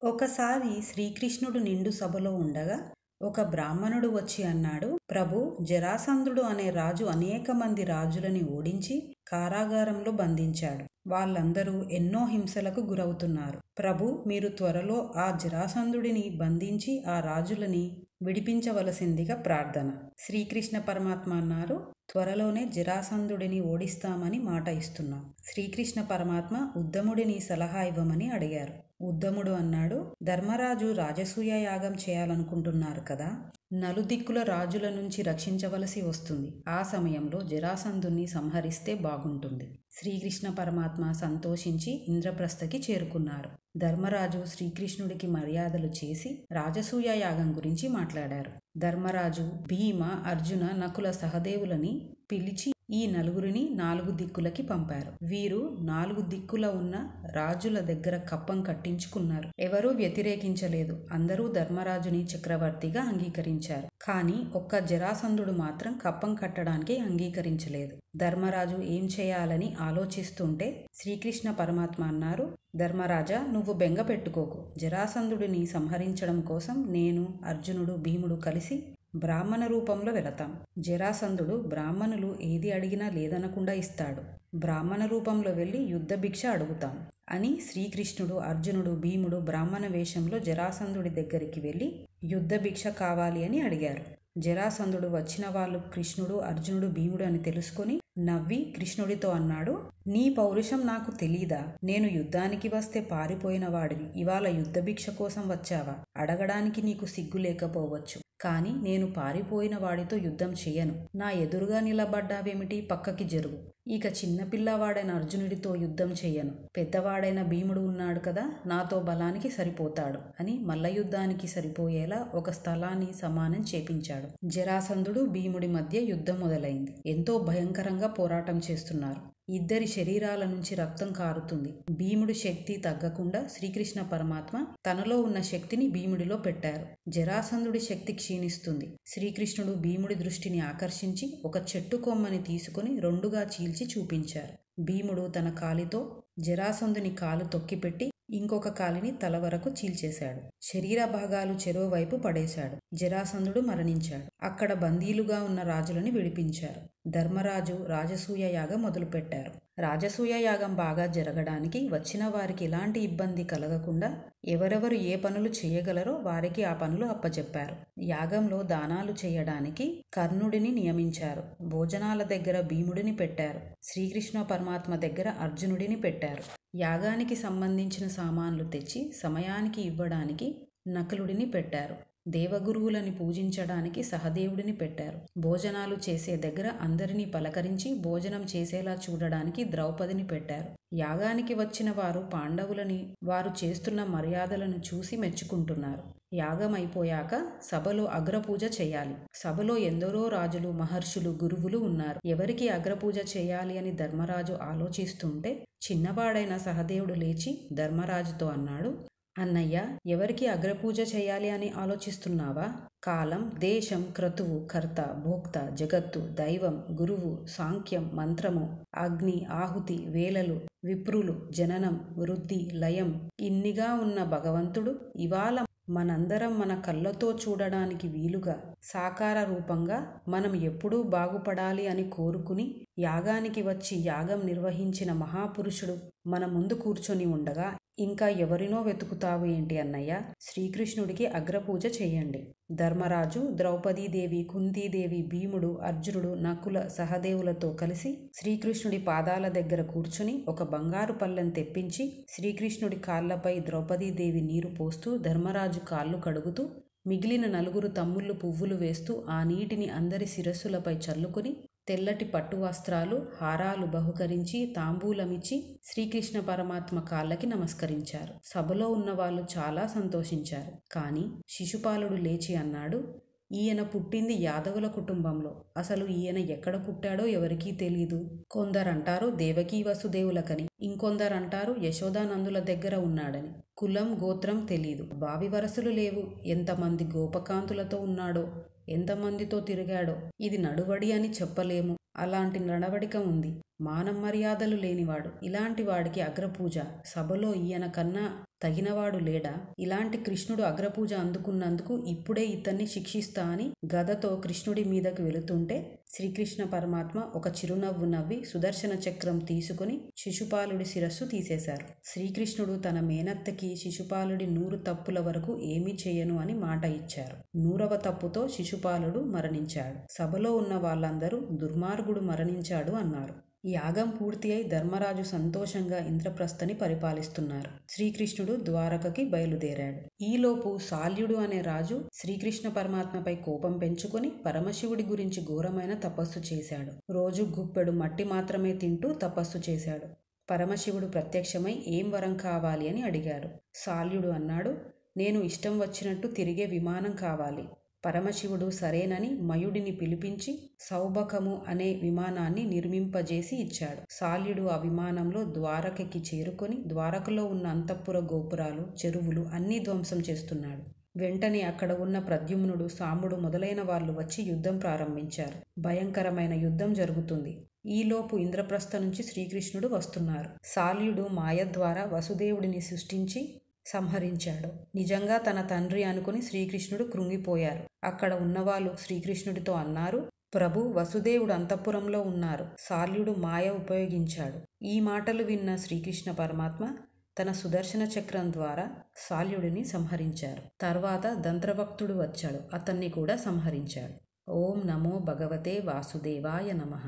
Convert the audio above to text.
ఒకసారి శ్రీకృష్ణుడు నిండు సభలో ఉండగా ఒక బ్రాహ్మణుడు వచ్చి అన్నాడు, ప్రభు, జరాసంధుడు అనే రాజు అనేక మంది రాజులని ఓడించి కారాగారంలో బంధించాడు. వాళ్ళందరూ ఎన్నో హింసలకు గురవుతున్నారు. ప్రభు, మీరు త్వరలో ఆ జరాసంధుడిని బంధించి ఆ రాజులని విడిపించవలసిందిగా ప్రార్థన. శ్రీకృష్ణ పరమాత్మ అన్నారు, త్వరలోనే జరాసంధుడిని ఓడిస్తామని మాట ఇస్తున్నాం. శ్రీకృష్ణ పరమాత్మ ఉద్ధముడిని సలహా ఇవ్వమని అడిగారు. ఉద్ధముడు అన్నాడు, ధర్మరాజు రాజసూయ యాగం చేయాలనుకుంటున్నారు కదా, నలుదిక్కుల రాజుల నుంచి రక్షించవలసి వస్తుంది. ఆ సమయంలో జరాసంధుని సంహరిస్తే బాగుంటుంది. శ్రీకృష్ణ పరమాత్మ సంతోషించి ఇంద్రప్రస్థకి చేరుకున్నారు. ధర్మరాజు శ్రీకృష్ణుడికి మర్యాదలు చేసి రాజసూయ యాగం గురించి మాట్లాడారు. ధర్మరాజు భీమ, అర్జున, నకుల, సహదేవులని పిలిచి ఈ నలుగురిని 4 దిక్కులకి పంపారు. వీరు 4 దిక్కుల ఉన్న రాజుల దగ్గర కప్పం కట్టించుకున్నారు. ఎవరూ వ్యతిరేకించలేదు. అందరూ ధర్మరాజుని చక్రవర్తిగా అంగీకరించారు. కానీ ఒక్క జరాసంధుడు మాత్రం కప్పం కట్టడానికి అంగీకరించలేదు. ధర్మరాజు ఏం చేయాలని ఆలోచిస్తుంటే శ్రీకృష్ణ పరమాత్మ అన్నారు, ధర్మరాజా, నువ్వు బెంగ పెట్టుకోకు. జరాసంధుడిని సంహరించడం కోసం నేను, అర్జునుడు, భీముడు కలిసి బ్రాహ్మణ రూపంలో వెళతాం. జరాసంధుడు బ్రాహ్మణులు ఏది అడిగినా లేదనకుండా ఇస్తాడు. బ్రాహ్మణ రూపంలో వెళ్ళి యుద్ధ భిక్ష అడుగుతాం అని శ్రీకృష్ణుడు, అర్జునుడు, భీముడు బ్రాహ్మణ వేషంలో జరాసంధుడి దగ్గరికి వెళ్ళి యుద్ధ భిక్ష కావాలి అని అడిగారు. జరాసంధుడు వచ్చిన వాళ్ళు కృష్ణుడు, అర్జునుడు, భీముడు అని తెలుసుకొని నవ్వి కృష్ణుడితో అన్నాడు, నీ పౌరుషం నాకు తెలీదా? నేను యుద్ధానికి వస్తే పారిపోయిన వాడివి ఇవాళ యుద్ధ భిక్ష కోసం వచ్చావా? అడగడానికి నీకు సిగ్గు లేకపోవచ్చు, కానీ నేను పారిపోయిన వాడితో యుద్ధం చేయను. నా ఎదురుగా నిలబడ్డావేమిటి? పక్కకి జరుగు. ఇక చిన్నపిల్లవాడైన అర్జునుడితో యుద్ధం చెయ్యను. పెద్దవాడైన భీముడు ఉన్నాడు కదా, నాతో బలానికి సరిపోతాడు అని మల్ల యుద్ధానికి సరిపోయేలా ఒక స్థలాన్ని సమానం చేపించాడు. జరాసంధుడు, భీముడి మధ్య యుద్ధం మొదలైంది. ఎంతో భయంకరంగా పోరాటం చేస్తున్నారు. ఇద్దరి శరీరాల నుంచి రక్తం కారుతుంది. భీముడి శక్తి తగ్గకుండా శ్రీకృష్ణ పరమాత్మ తనలో ఉన్న శక్తిని భీముడిలో పెట్టారు. జరాసంధుడి శక్తి క్షీణిస్తుంది. శ్రీకృష్ణుడు భీముడి దృష్టిని ఆకర్షించి ఒక చెట్టు కొమ్మని తీసుకుని రెండుగా చీల్చి చూపించారు. భీముడు తన కాలితో జరాసంధుని కాలు తొక్కిపెట్టి ఇంకొక కాలిని తల వరకు చీల్చేశాడు. శరీర భాగాలు చెరోవైపు పడేశాడు. జరాసంధుడు మరణించాడు. అక్కడ బందీలుగా ఉన్న రాజులని విడిపించారు. ధర్మరాజు రాజసూయ యాగం మొదలుపెట్టారు. రాజసూయ యాగం బాగా జరగడానికి వచ్చిన వారికి ఎలాంటి ఇబ్బంది కలగకుండా ఎవరెవరు ఏ పనులు చేయగలరో వారికి ఆ పనులు అప్పచెప్పారు. యాగంలో దానాలు చేయడానికి కర్ణుడిని నియమించారు. భోజనాల దగ్గర భీముడిని పెట్టారు. శ్రీకృష్ణ పరమాత్మ దగ్గర అర్జునుడిని పెట్టారు. యాగానికి సంబంధించిన సామాన్లు తెచ్చి సమయానికి ఇవ్వడానికి నకులుడిని పెట్టారు. దేవగురువులని పూజించడానికి సహదేవుడిని పెట్టారు. భోజనాలు చేసే దగ్గర అందరినీ పలకరించి భోజనం చేసేలా చూడడానికి ద్రౌపదిని పెట్టారు. యాగానికి వచ్చిన వారు పాండవులని వారు చేస్తున్న మర్యాదలను చూసి మెచ్చుకుంటున్నారు. యాగం అయిపోయాక సభలో అగ్రపూజ చేయాలి. సభలో ఎందరో రాజులు, మహర్షులు, గురువులు ఉన్నారు. ఎవరికి అగ్రపూజ చేయాలి అని ధర్మరాజు ఆలోచిస్తుంటే చిన్నవాడైన సహదేవుడు లేచి ధర్మరాజుతో అన్నాడు, అన్నయ్య, ఎవరికి అగ్రపూజ చేయాలి అని ఆలోచిస్తున్నావా? కాలం, దేశం, క్రతువు, కర్త, భోక్త, జగత్తు, దైవం, గురువు, సాంఖ్యం, మంత్రము, అగ్ని, ఆహుతి, వేలలు, విప్రులు, జననం, వృద్ధి, లయం ఇన్నిగా ఉన్న భగవంతుడు ఇవాళ మనందరం మన కళ్ళతో చూడడానికి వీలుగా సాకార రూపంగా మనం ఎప్పుడూ బాగుపడాలి అని కోరుకుని యాగానికి వచ్చి యాగం నిర్వహించిన మహాపురుషుడు మన ముందు కూర్చొని ఉండగా ఇంకా ఎవరినో వెతుకుతావు ఏంటి అన్నయ్య? శ్రీకృష్ణుడికి అగ్రపూజ చేయండి. ధర్మరాజు, ద్రౌపదీదేవి, కుంతీదేవి, భీముడు, అర్జునుడు, నకుల, సహదేవులతో కలిసి శ్రీకృష్ణుడి పాదాల దగ్గర కూర్చుని ఒక బంగారు పళ్ళెం తెప్పించి శ్రీకృష్ణుడి కాళ్లపై ద్రౌపదీదేవి నీరు పోస్తూ ధర్మరాజు కాళ్ళు కడుగుతూ మిగిలిన 4 తమ్ముళ్ళు పువ్వులు వేస్తూ ఆ నీటిని అందరి శిరస్సులపై చల్లుకుని తెల్లటి పట్టు వస్త్రాలు, హారాలు బహుకరించి తాంబూలమిచ్చి శ్రీకృష్ణ పరమాత్మ కాళ్ళకి నమస్కరించారు. సభలో ఉన్న వాళ్ళు చాలా సంతోషించారు. కానీ శిశుపాలుడు లేచి అన్నాడు, ఈయన పుట్టింది యాదవుల కుటుంబంలో. అసలు ఈయన ఎక్కడ పుట్టాడో ఎవరికీ తెలీదు. కొందరంటారు దేవకీ వసుదేవులకని, ఇంకొందరంటారు యశోదానందుల దగ్గర ఉన్నాడని. కులం, గోత్రం తెలీదు. బావి వరసలు లేవు. ఎంతమంది గోపకాంతులతో ఉన్నాడో, ఎంతమందితో తిరిగాడో. ఇది నడువడి అని చెప్పలేము. అలాంటి నడవడిక ఉంది. మానం మర్యాదలు లేనివాడు, ఇలాంటి వాడికి అగ్రపూజ, సభలో ఈయన కన్నా తగినవాడు లేడా? ఇలాంటి కృష్ణుడు అగ్రపూజ అందుకున్నందుకు ఇప్పుడే ఇతన్ని శిక్షిస్తా అని గదతో కృష్ణుడి మీదకు వెళుతుంటే శ్రీకృష్ణ పరమాత్మ ఒక చిరునవ్వు నవ్వి సుదర్శన చక్రం తీసుకుని శిశుపాలుడి శిరస్సు తీసేశారు. శ్రీకృష్ణుడు తన మేనత్తకి శిశుపాలుడి 100 తప్పుల వరకు ఏమీ చేయను అని మాట ఇచ్చారు. 100వ తప్పుతో శిశుపాలుడు మరణించాడు. సభలో ఉన్న వాళ్ళందరూ దుర్మార్గుడు మరణించాడు అన్నారు. ఈ యాగం పూర్తి అయి ధర్మరాజు సంతోషంగా ఇంద్రప్రస్థని పరిపాలిస్తున్నారు. శ్రీకృష్ణుడు ద్వారకకి బయలుదేరాడు. ఈలోపు శాల్యుడు అనే రాజు శ్రీకృష్ణ పరమాత్మపై కోపం పెంచుకొని పరమశివుడి గురించి ఘోరమైన తపస్సు చేశాడు. రోజు గుప్పెడు మట్టి మాత్రమే తింటూ తపస్సు చేశాడు. పరమశివుడు ప్రత్యక్షమై ఏం వరం కావాలి అని అడిగాడు. శాల్యుడు అన్నాడు, నేను ఇష్టం వచ్చినట్టు తిరిగే విమానం కావాలి. పరమశివుడు సరేనని మయుడిని పిలిపించి సౌబకము అనే విమానాన్ని నిర్మింపజేసి ఇచ్చాడు. శాల్యుడు ఆ విమానంలో ద్వారకకి చేరుకొని ద్వారకలో ఉన్న అంతఃపుర గోపురాలు, చెరువులు అన్నీ ధ్వంసం చేస్తున్నాడు. వెంటనే అక్కడ ఉన్న ప్రద్యుమ్నుడు, సాంబుడు మొదలైన వాళ్ళు వచ్చి యుద్ధం ప్రారంభించారు. భయంకరమైన యుద్ధం జరుగుతుంది. ఈలోపు ఇంద్రప్రస్థ నుంచి శ్రీకృష్ణుడు వస్తున్నారు. శాల్యుడు మాయ ద్వారా వసుదేవుడిని సృష్టించి సంహరించాడు. నిజంగా తన తండ్రి అనుకుని శ్రీకృష్ణుడు కృంగిపోయారు. అక్కడ ఉన్నవాళ్ళు శ్రీకృష్ణుడితో అన్నారు, ప్రభు, వసుదేవుడు అంతఃపురంలో ఉన్నారు. శాల్యుడు మాయ ఉపయోగించాడు. ఈ మాటలు విన్న శ్రీకృష్ణ పరమాత్మ తన సుదర్శన చక్రం ద్వారా శాల్యుడిని సంహరించారు. తర్వాత దంత్రవక్తుడు వచ్చాడు. అతన్ని కూడా సంహరించాడు. ఓం నమో భగవతే వాసుదేవాయ నమః.